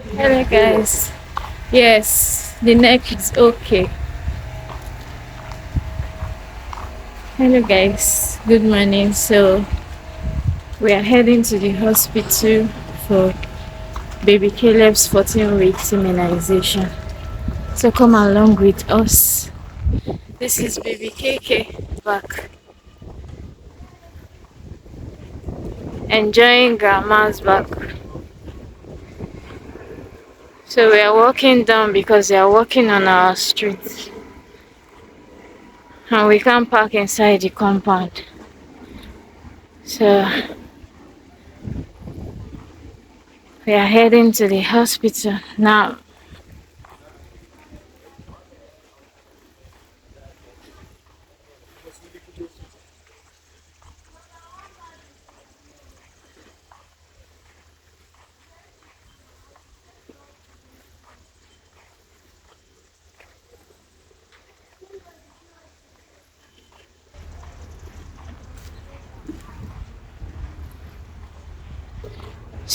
Hello guys. Yes, the neck is okay. Hello guys. Good morning. So we are heading to the hospital for baby Caleb's 14 weeks immunization. So come along with us. This is baby KK back enjoying grandma's back. So we are walking down because they are walking on our street. And we can't park inside the compound. So we are heading to the hospital now.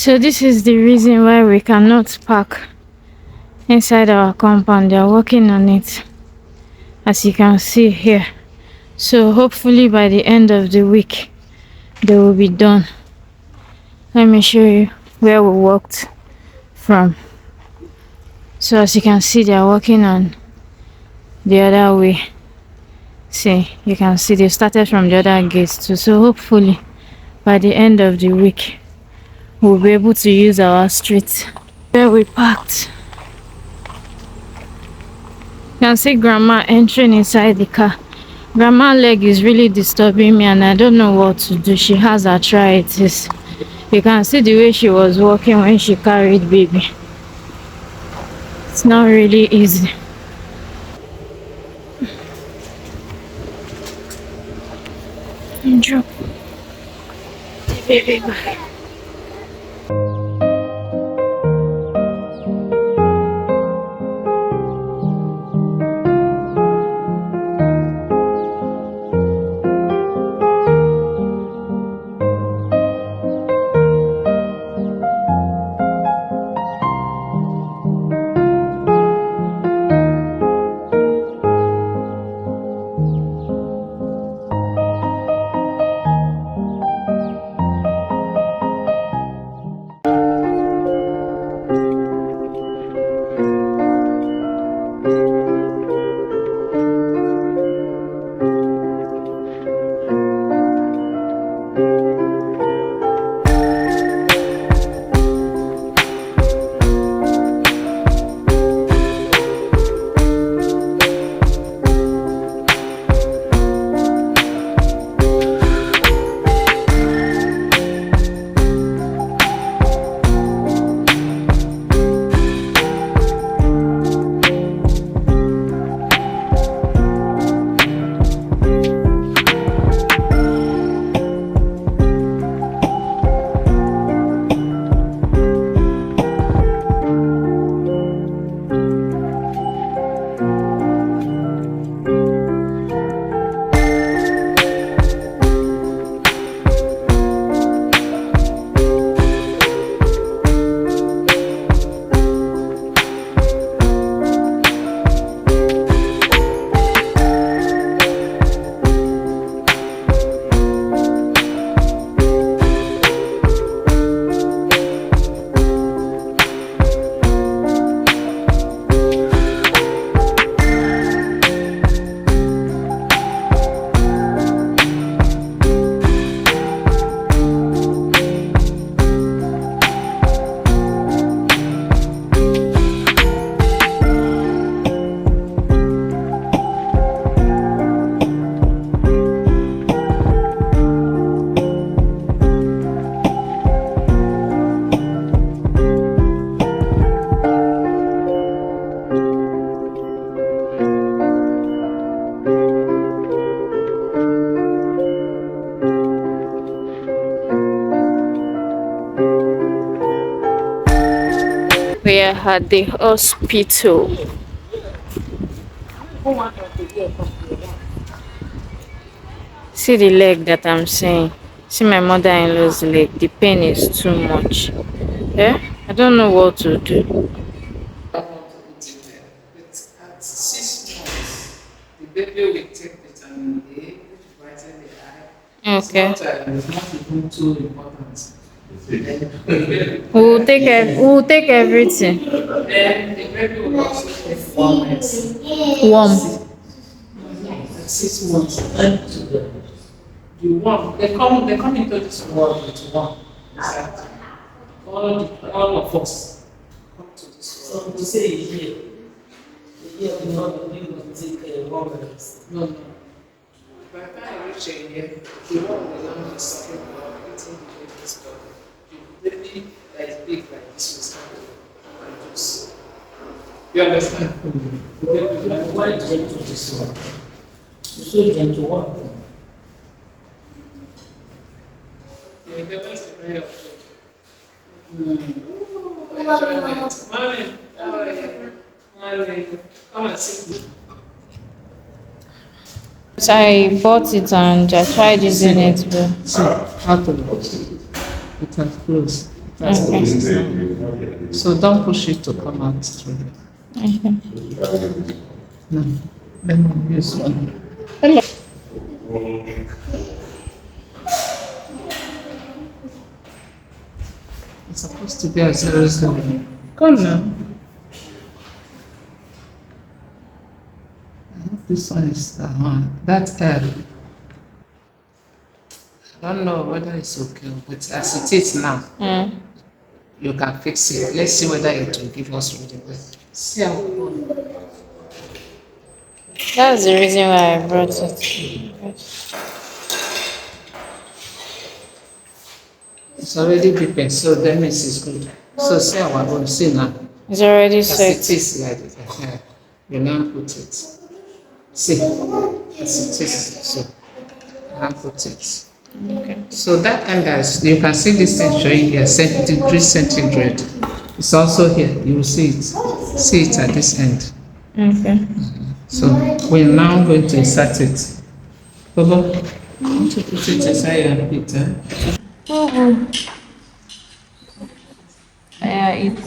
So this is the reason why we cannot park inside our compound. They are working on it, as you can see here. So hopefully by the end of the week they will be done. Let me show you where we walked from. So as you can see, they are working on the other way. See, you can see they started from the other gates too. So hopefully by the end of the week we'll be able to use our street where we parked. You can see grandma entering inside the car. Grandma's leg is really disturbing me and I don't know what to do. She has arthritis. You can see the way she was walking when she carried baby. It's not really easy. Drop the baby back. We are at the hospital. See the leg that I'm saying. See my mother-in-law's leg. The pain is too much. Yeah? I don't know what to do. Don't want to put it there. But at 6 months, the baby will take vitamin A, which brightens the eye. Okay. It's not even too important. We'll take everything. Then the baby will also take warmness. Warm. At 6 months, they come into this world with one. Exactly. All of us come to this world. So to say a year before the baby will take 1 month. No. By the time I reach a year, the one will learn the second about eating the baby's body. The baby that is big like this will start to produce. You understand? Why gentle this one? You so gentle one. Yeah, the one is very upset. Mommy, how are you? Mommy, come and sit. So I bought it and I tried using it, but See, how to it has closed. It has okay. closed. So don't push it to come out through there. Okay. No, let me use one. It's supposed to be a 0 0. Come now. I hope this one is that L. I don't know whether it's okay, but as it is now, you can fix it. Let's see whether it will give us really well. See how That's the reason why I brought it. it's already beeping, so that means it's good. So see our own, see now. It's already As set. it is like that. You now put it. See, as it is, so now put it. Okay. So that angle, you can see this thing showing here, degrees centigrade. It's also here, you will see it. See it at this end. Okay. So we're now going to insert it. Bobo, want to put it inside your pizza? Yeah, it.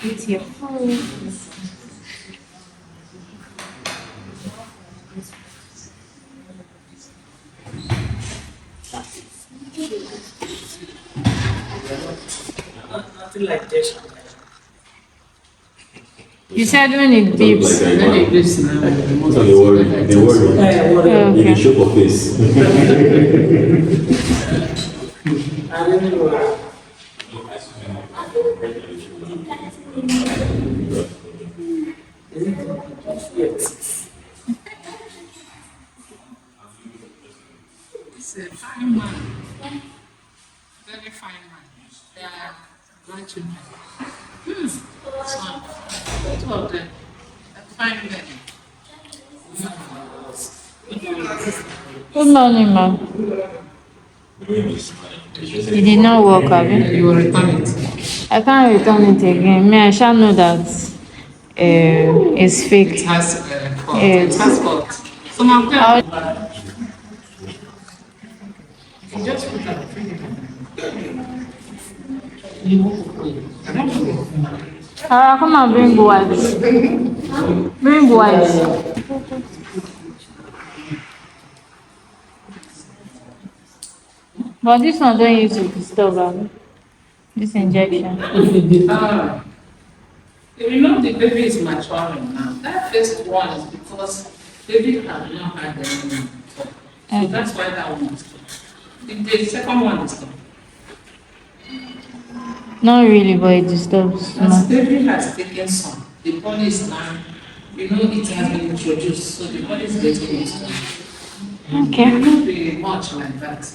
It's your food. Nothing like this. You said when it beeps. When it beeps now, It's on the word. The word. In the shape of face. I don't know. Yes. It's a fine man. Very fine man. They are grandchildren. Son, two of them. A fine men. Good morning, ma'am. It did not work, have you? You will return it. I can't return it again. Me, I shall know that it's fake. It has fault. Yes. It has fault. So now you just put it. Come and bring wipes. Bring wipes. But this one don't use to disturb am. This injection. You know the baby is maturing now. That first one is because baby have not had any. So that's why that one is done. The second one is done. Not really, but it disturbs. As baby has taken some, the body is now, it has been introduced, so the body is getting used to it. Okay. It won't be much like that.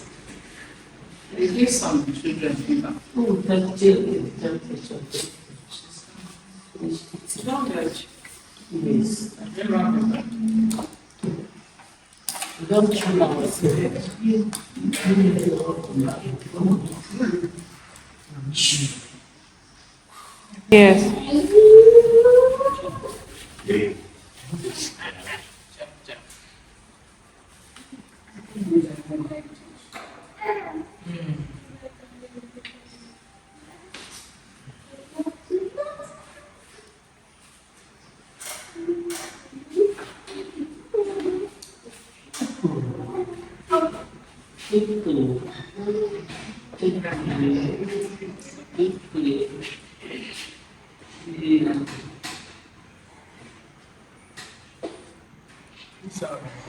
They give some children fever. Oh, that's temperature. It's not like yes. We don't kill ourselves. Yes.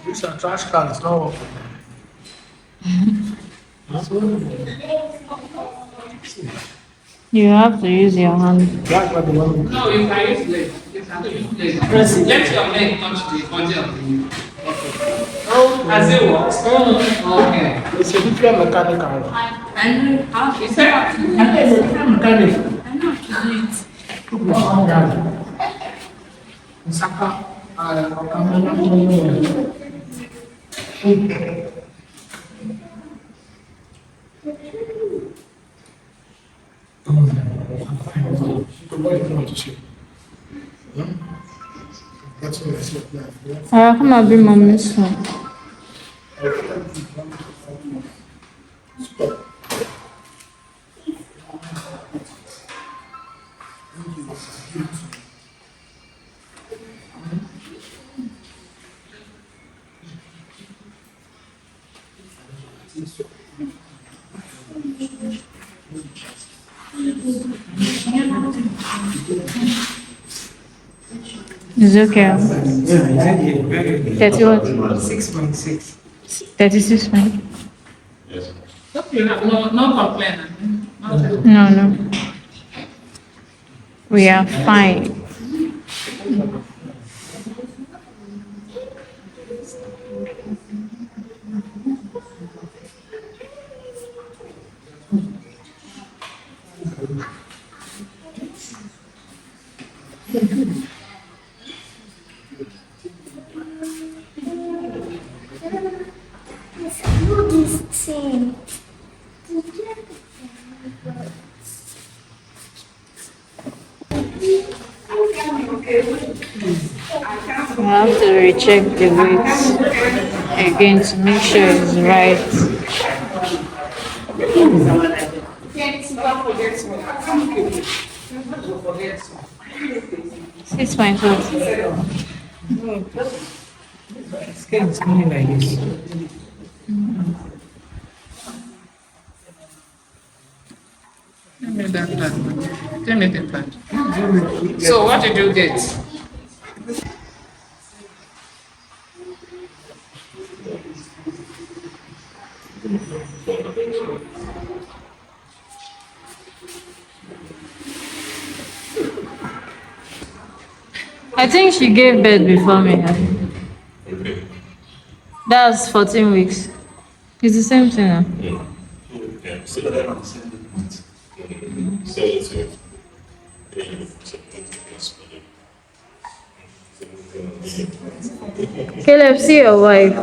This trash can is not working. You have to use your hand. That's what the one. No, you can use leg. You can use leg. Press it. Let your leg touch the body of the. As it works. Okay. It's a different mechanical. I know how. Is that? I know it's a different mechanical. I know how to do it. Saka, that's what I said. Come and be mommy's son. It's okay. Yeah, exactly. Very 30 what? 6.6. 36 fine. Yes. You have no complaint. No. We are fine. I have to recheck the weight again to make sure it's right. Six point what? Skin is coming like this. Tell me that plan. Tell me the plan. So what did you get? I think she gave birth before me. Okay. That's 14 weeks. It's the same thing. Huh? Yeah. So that. So that's it. Caleb, see your wife.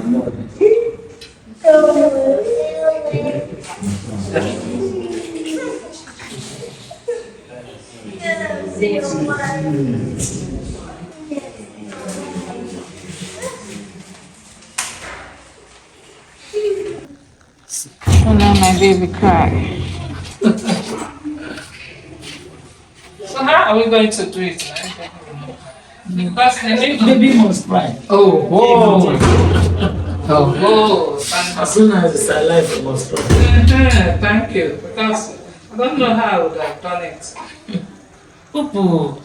Oh no, my baby cry. So how are we going to do it? Because the Baby must cry. Oh, whoa. Oh, As soon as it's alive, it must cry. Thank you. Because I don't know how I would have done it. Poo.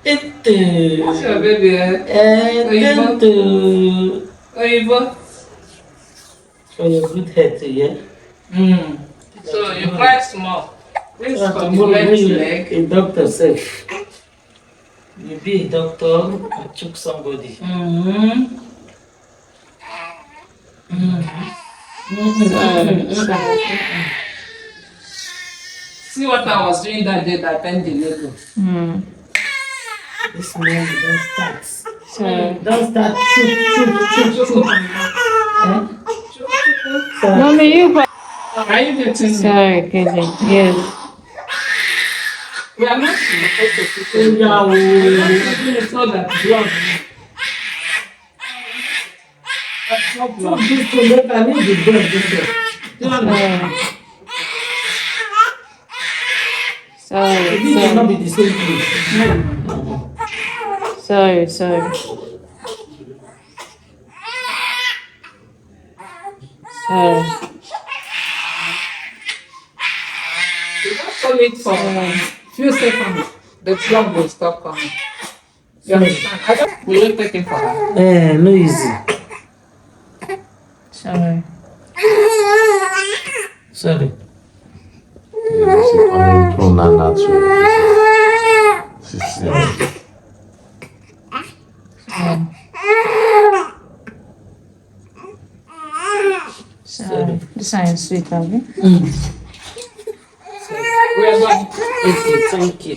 What's your baby? Oyibo? For your good head, yeah? So you cry small. This is for the Tomorrow when left you leg. a doctor safe. You be a doctor and choke somebody. See what I was doing that day that bent the leg. This man don't start. So, Don't start. Choke. mommy, you. Are you getting me? Sorry, Caleb. Yes. We are not supposed to put it so that blood. Sorry, It cannot be the same place. sorry. Hold it for few seconds. The blood will stop coming. You understand? Will you take it for her? No easy. Sorry. Sorry. From Nana to Sorry. This one is sweet, have you? We are going. Okay, thank you.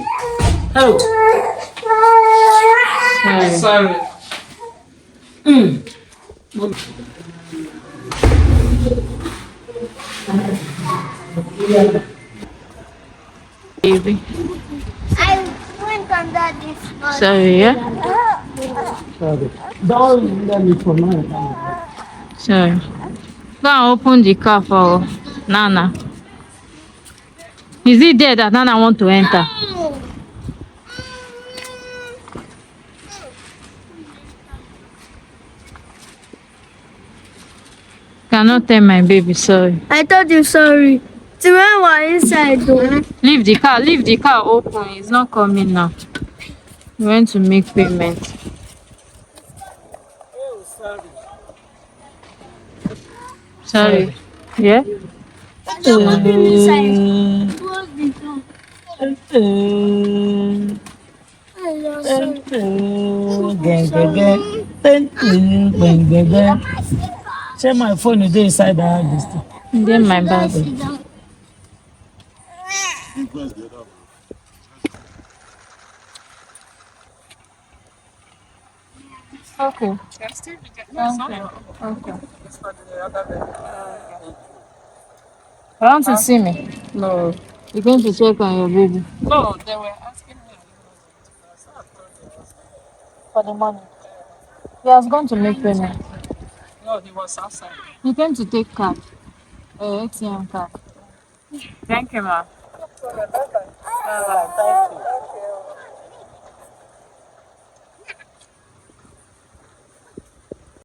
Oh, Sorry. sorry. Baby. I went under this one. Sorry, yeah? Sorry. Don't let me for my Sorry. Go and open the car for Nana. Is it there that Nana want to enter? Cannot tell my baby sorry. I told you sorry. The man was inside though. Leave the car open. It's not coming now. We went to make payment. Sorry. Yeah? Inside. Close the door. Check my phone is inside the house. Then my bag. Okay. Okay. You want to see me? No. You're going to check on your baby No, they were asking me. for the money. He has gone to make payment. No, he was outside. He came to take card. ATM card. Thank you, ma. Thank you.